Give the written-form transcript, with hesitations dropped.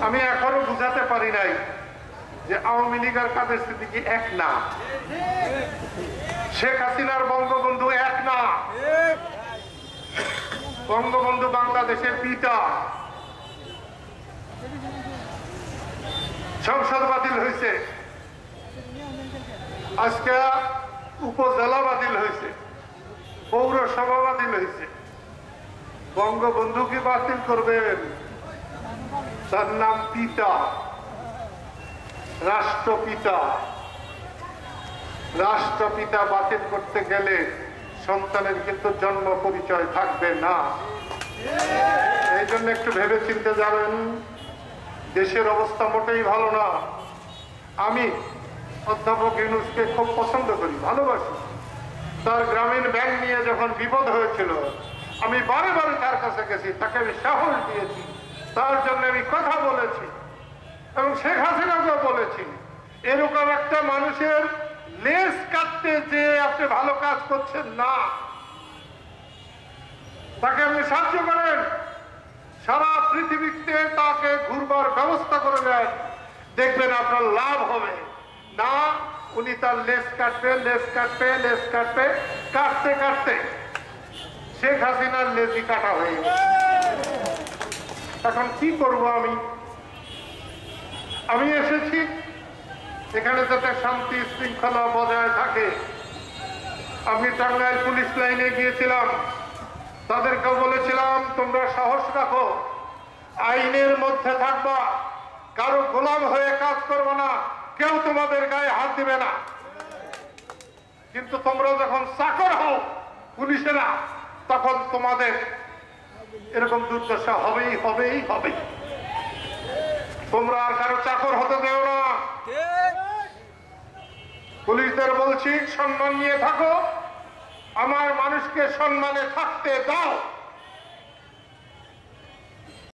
আমি এখনো বুঝাতে পারি নাই যে আওয়ামী লীগ আর কাদের সিদ্দিকী এক না, শেখ হাসিনার বঙ্গবন্ধু এক না। বঙ্গবন্ধু বাংলাদেশের পিতা। সংসদ বাতিল হয়েছে, আজকে উপজেলা বাতিল হয়েছে, পৌরসভা বাতিল হয়েছে। বঙ্গবন্ধু কি বাতিল করবেন? তার নাম পিতা, রাষ্ট্রপিতা। রাষ্ট্রপিতা বাতিল করতে গেলে সন্তানের কিন্তু জন্ম পরিচয় থাকবে না। এই জন্য একটু ভেবে চিন্তে যাবেন। দেশের অবস্থা মোটেই ভালো না। আমি অধ্যাপক ইউনূসকে খুব পছন্দ করি, ভালোবাসি। তার গ্রামীণ ব্যাংক নিয়ে যখন বিপদ হয়েছিল, আমি বারে বারে তার কাছে গেছি, তাকে আমি সাহস দিয়েছি, তার জন্য আমি কথা বলেছি এবং শেখ হাসিনাকেও বলেছি। এরকম একটা মানুষের লেজ কাটতে যে আপনি ভালো কাজ করছেন না, তাকে আপনি সাহায্য করেন, সারা পৃথিবীতে তাকে ঘুরবার ব্যবস্থা করে দেন, দেখবেন আপনার লাভ হবে। না, উনি তার লেজ কাটবে, লেজ কাটবে, লেজ কাটবে, কাটতে কাটতে শেখ হাসিনার লেজই কাটা হয়ে গেছে। এখন কি করব আমি এসেছি এখানে যাতে শান্তি শৃঙ্খলা বজায় থাকে। আমি টাঙ্গাইল পুলিশ লাইনে গিয়েছিলাম, তাদেরকে বলেছিলাম তোমরা সাহস রাখো, আইনের মধ্যে থাকবা, কারো গোলাম হয়ে কাজ করবে না, কেউ তোমাদের গায়ে হাত দিবে না। কিন্তু তোমরা যখন চাকর হও পুলিশেরা, তখন তোমাদের এরকম দুর্দশা হবেই হবেই হবে। তোমরা আর কারো চাকর হতে দেও না। পুলিশদের বলছি সম্মান নিয়ে থাকো, আমার মানুষকে সম্মানে থাকতে দাও।